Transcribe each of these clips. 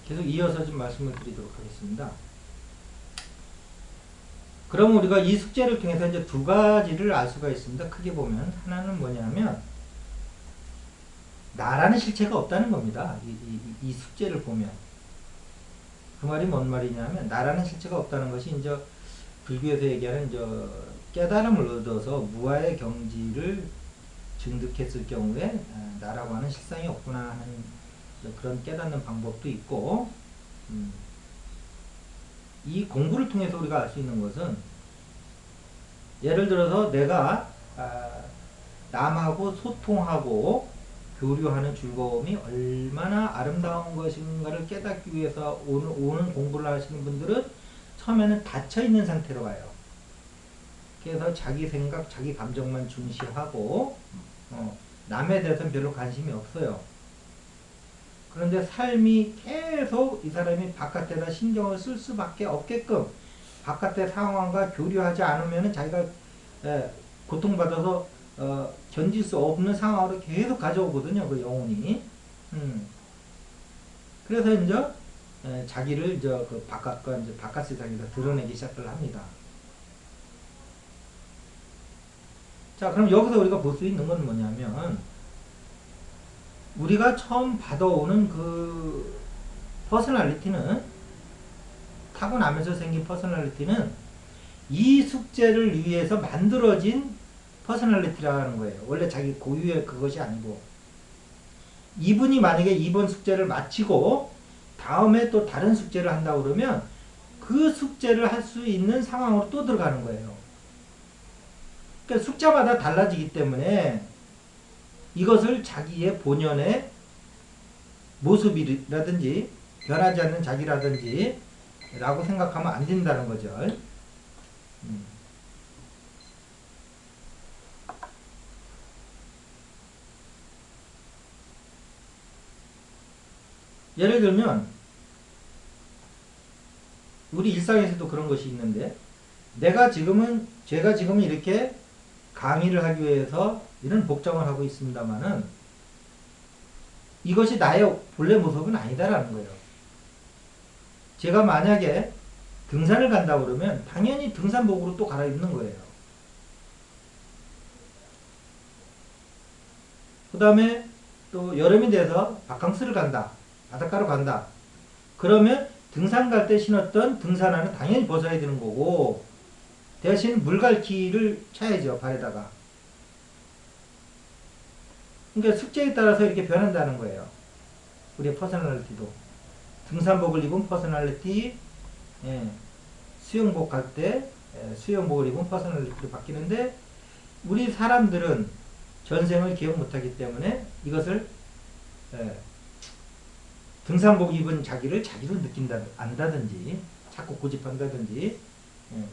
계속 이어서 좀 말씀을 드리도록 하겠습니다. 그럼 우리가 이 숙제를 통해서 이제 두 가지를 알 수가 있습니다. 크게 보면 하나는 뭐냐면 나라는 실체가 없다는 겁니다. 이 숙제를 보면 그 말이 뭔 말이냐면 나라는 실체가 없다는 것이 이제 불교에서 얘기하는 이제 깨달음을 얻어서 무아의 경지를 증득했을 경우에 나라고 하는 실상이 없구나 하는 그런 깨닫는 방법도 있고, 이 공부를 통해서 우리가 알 수 있는 것은 예를 들어서 내가 남하고 소통하고 교류하는 즐거움이 얼마나 아름다운 것인가를 깨닫기 위해서 오는 공부를 하시는 분들은 처음에는 닫혀있는 상태로 와요. 그래서 자기 생각, 자기 감정만 중시하고 남에 대해서는 별로 관심이 없어요. 그런데 삶이 계속 이 사람이 바깥에다 신경을 쓸 수밖에 없게끔 바깥의 상황과 교류하지 않으면 자기가 고통받아서 견딜 수 없는 상황으로 계속 가져오거든요. 그 영혼이. 그래서 이제 자기를 이제 그 바깥과 이제 바깥 세상에서 드러내기 시작을 합니다. 자, 그럼 여기서 우리가 볼 수 있는 건 뭐냐면 우리가 처음 받아오는 그 퍼스널리티는 타고나면서 생긴 퍼스널리티는 이 숙제를 위해서 만들어진 퍼스널리티라는 거예요. 원래 자기 고유의 그것이 아니고 이분이 만약에 이번 숙제를 마치고 다음에 또 다른 숙제를 한다고 그러면 그 숙제를 할 수 있는 상황으로 또 들어가는 거예요. 그러니까 숙제마다 달라지기 때문에 이것을 자기의 본연의 모습이라든지 변하지 않는 자기라든지 라고 생각하면 안 된다는 거죠. 예를 들면 우리 일상에서도 그런 것이 있는데 제가 지금은 이렇게 강의를 하기 위해서 이런 복장을 하고 있습니다만은 이것이 나의 본래 모습은 아니다라는 거예요. 제가 만약에 등산을 간다고 그러면 당연히 등산복으로 또 갈아입는 거예요. 그 다음에 또 여름이 돼서 바캉스를 간다. 바닷가로 간다. 그러면 등산 갈 때 신었던 등산화는 당연히 벗어야 되는 거고 대신 물갈퀴를 차야죠. 발에다가. 그러니까 숙제에 따라서 이렇게 변한다는 거예요. 우리의 퍼스널리티도. 등산복을 입은 퍼스널리티, 수영복 갈 때 수영복을 입은 퍼스널리티로 바뀌는데 우리 사람들은 전생을 기억 못하기 때문에 이것을 등산복 입은 자기를 자기로 안다든지 자꾸 고집한다든지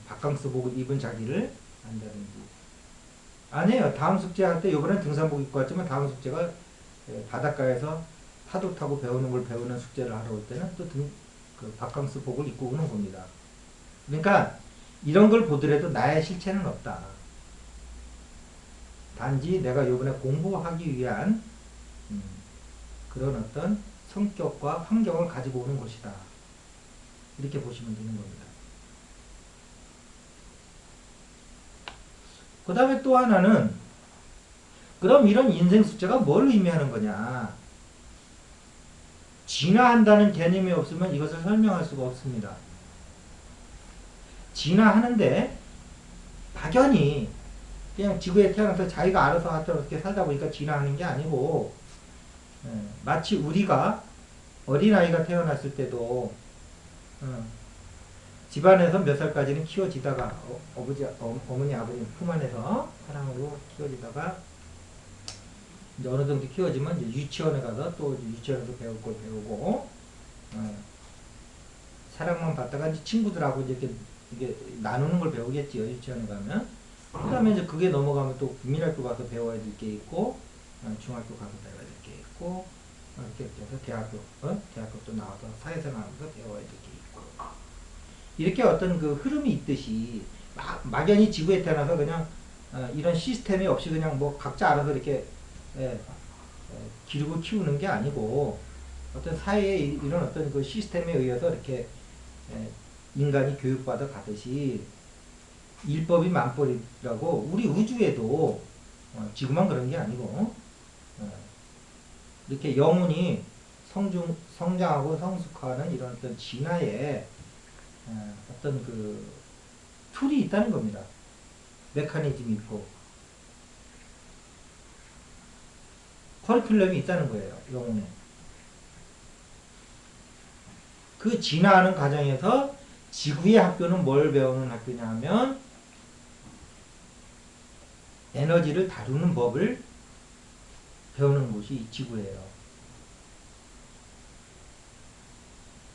바캉스복을 입은 자기를 안다든지 아니에요. 다음 숙제할 때 이번엔 등산복 입고 왔지만 다음 숙제가 바닷가에서 파도 타고 배우는 걸 배우는 숙제를 하러 올 때는 또 그 바캉스복을 입고 오는 겁니다. 그러니까 이런 걸 보더라도 나의 실체는 없다. 단지 내가 이번에 공부하기 위한 그런 어떤 성격과 환경을 가지고 오는 것이다. 이렇게 보시면 되는 겁니다. 그 다음에 또 하나는 그럼 이런 인생 숙제가 뭘 의미하는 거냐. 진화한다는 개념이 없으면 이것을 설명할 수가 없습니다. 진화하는데 막연히 그냥 지구에 태어나서 자기가 알아서 어떻게 살다 보니까 진화하는 게 아니고 마치 우리가 어린아이가 태어났을 때도 집안에서 몇 살까지는 키워지다가 어머니 아버님 품 안에서 사랑으로 키워지다가 이제 어느 정도 키워지면 이제 유치원에 가서 또 유치원에서 배울 걸 배우고 사랑만 받다가 이제 친구들하고 이렇게 나누는 걸 배우겠지요. 유치원에 가면. 그 다음에 이제 그게 넘어가면 또 국민학교 가서 배워야 될 게 있고 중학교 가서 배워야 될 게 있고 이렇게 해서 대학교 또 나와서 사회생활하면서 배워야 될 게 있고 이렇게 어떤 그 흐름이 있듯이 막연히 지구에 태어나서 그냥 이런 시스템이 없이 그냥 뭐 각자 알아서 이렇게 기르고 키우는 게 아니고 어떤 사회의 이런 어떤 그 시스템에 의해서 이렇게 인간이 교육받아 가듯이 일법이 만법이라고 우리 우주에도 지구만 그런 게 아니고 이렇게 영혼이 성장하고 성숙하는 이런 어떤 진화의 어떤 그 툴이 있다는 겁니다. 메커니즘이 있고 커리큘럼이 있다는 거예요. 영혼에. 그 진화하는 과정에서 지구의 학교는 뭘 배우는 학교냐 하면 에너지를 다루는 법을 배우는 곳이 지구예요.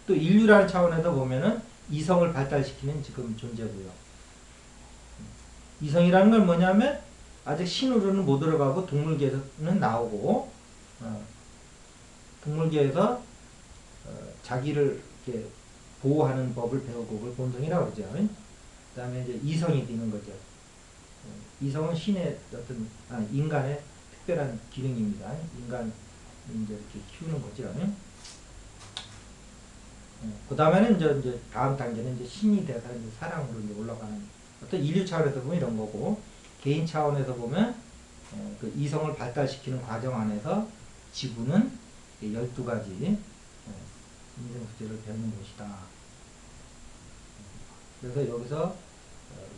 또 인류라는 차원에서 보면은 이성을 발달시키는 지금 존재고요. 이성이라는 건 뭐냐면 아직 신으로는 못 들어가고 동물계에서는 나오고 동물계에서 자기를 이렇게 보호하는 법을 배우고 그걸 본성이라고 그러죠. 그 다음에 이제 이성이 되는 거죠. 이성은 신의 어떤 인간의 특별한 기능입니다. 인간이 이제 이렇게 키우는 거죠. 그 다음에는 이제 다음 단계는 이제 신이 돼서 이제 사랑으로 이제 올라가는 어떤 인류 차원에서 보면 이런 거고 개인 차원에서 보면 그 이성을 발달시키는 과정 안에서 지구는 12가지 인생 숙제를 배우는 곳이다. 그래서 여기서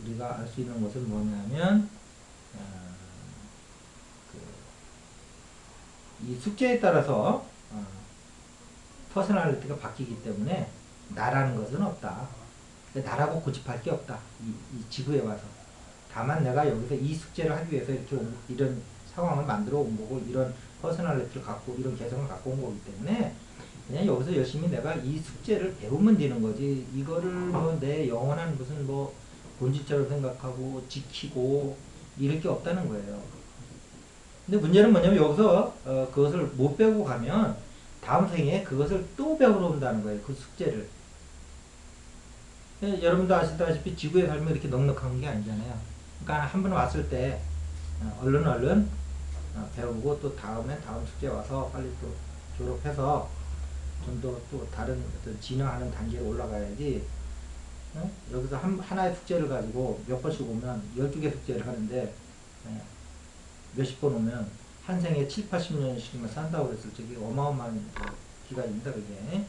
우리가 알 수 있는 것은 뭐냐면 이 숙제에 따라서 퍼스널리티가 바뀌기 때문에 나라는 것은 없다. 나라고 고집할 게 없다. 이 지구에 와서. 다만 내가 여기서 이 숙제를 하기 위해서 이렇게 이런 상황을 만들어 온 거고 이런 퍼스널리티를 갖고 이런 개성을 갖고 온 거기 때문에 그냥 여기서 열심히 내가 이 숙제를 배우면 되는 거지. 이거를 뭐 내 영원한 무슨 뭐 본질처럼 생각하고 지키고 이럴 게 없다는 거예요. 근데 문제는 뭐냐면 여기서 그것을 못 배우고 가면 다음 생에 그것을 또 배우러 온다는 거예요. 그 숙제를. 여러분도 아시다시피 지구에 살면 이렇게 넉넉한 게 아니잖아요. 그러니까 한 번 왔을 때 얼른 배우고 또 다음에 다음 숙제 와서 빨리 또 졸업해서 좀 더 또 다른 어떤 진화하는 단계에 올라가야지. 여기서 하나의 숙제를 가지고 몇 번씩 오면 12개 숙제를 하는데 몇십 번 오면 한 생에 7, 80년씩만 산다고 그랬을 적에 어마어마한 기간입니다. 그게.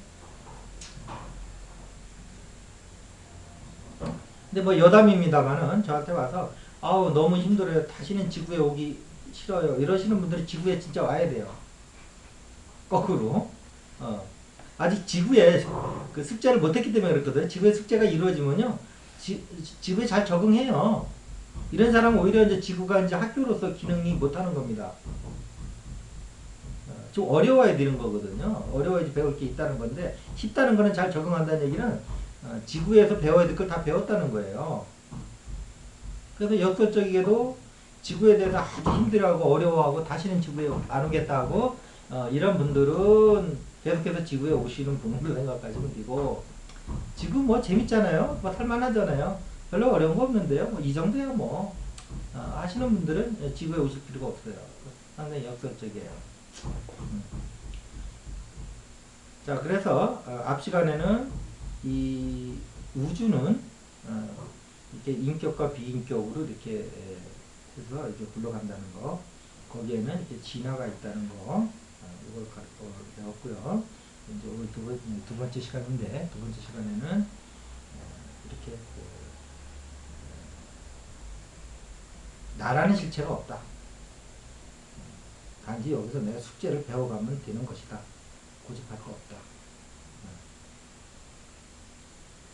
근데 뭐 여담입니다만은 저한테 와서 아우 너무 힘들어요. 다시는 지구에 오기 싫어요. 이러시는 분들이 지구에 진짜 와야 돼요. 거꾸로. 아직 지구에 그 숙제를 못했기 때문에 그렇거든요. 지구의 숙제가 이루어지면요. 지구에 잘 적응해요. 이런 사람은 오히려 이제 지구가 이제 학교로서 기능이 못하는 겁니다. 좀 어려워야 되는 거거든요. 어려워야지 배울 게 있다는 건데 쉽다는 거는 잘 적응한다는 얘기는 지구에서 배워야 될 걸 다 배웠다는 거예요. 그래서 역설적이게도 지구에 대해서 아주 힘들어하고 어려워하고 다시는 지구에 안 오겠다고 이런 분들은 계속해서 지구에 오시는 분으로 생각하시면 되고 지구 뭐 재밌잖아요. 뭐 탈만하잖아요. 별로 어려운 거 없는데요. 뭐 이 정도야 뭐 하시는 분들은 지구에 오실 필요가 없어요. 상당히 역설적이에요. 자, 그래서 앞 시간에는 이 우주는 이렇게 인격과 비인격으로 이렇게 해서 이렇게 굴러간다는 거, 거기에는 이렇게 진화가 있다는 거, 이걸 배웠고요. 이제 오늘 두 번째 시간인데 두 번째 시간에는 이렇게 나라는 실체가 없다. 단지 여기서 내가 숙제를 배워가면 되는 것이다. 고집할 거 없다.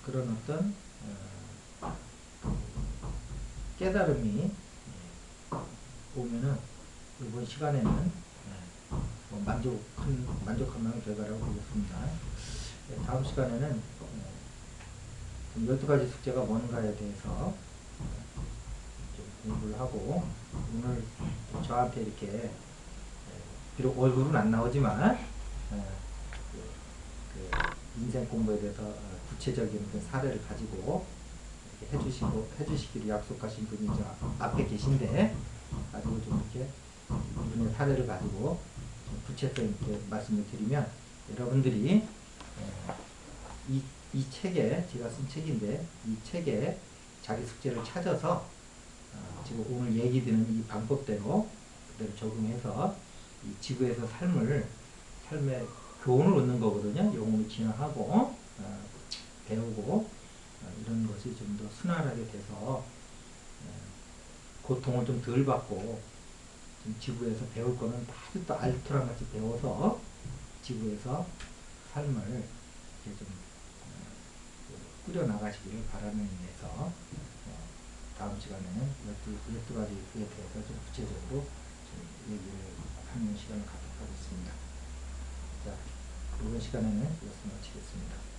그런 어떤 깨달음이 오면은 이번 시간에는 뭐 만족한 만한 결과라고 보겠습니다. 다음 시간에는 12가지 숙제가 뭔가에 대해서 좀 공부를 하고 오늘 저한테 이렇게 비록 얼굴은 안 나오지만 그 인생 공부에 대해서 구체적인 그 사례를 가지고 해주시기로 약속하신 분이 저 앞에 계신데 가지고 좀 이렇게 이분의 사례를 가지고 구체성 있게 말씀을 드리면 여러분들이 이 책에, 제가 쓴 책인데 이 책에 자기 숙제를 찾아서 지금 오늘 얘기 드는 이 방법대로 그대로 적용해서 이 지구에서 삶의 교훈을 얻는 거거든요. 영혼을 진화하고 배우고 이런 것이 좀 더 순활하게 돼서 고통을 좀 덜 받고 좀 지구에서 배울 거는 아주 또 알토란 같이 배워서 지구에서 삶을 이렇게 좀 꾸려나가시기를 바라는 의미에서 다음 시간에는 12가지에 대해서 좀 구체적으로 좀 얘기를 하는 시간을 갖도록 하겠습니다. 자, 이번 시간에는 이것을 마치겠습니다.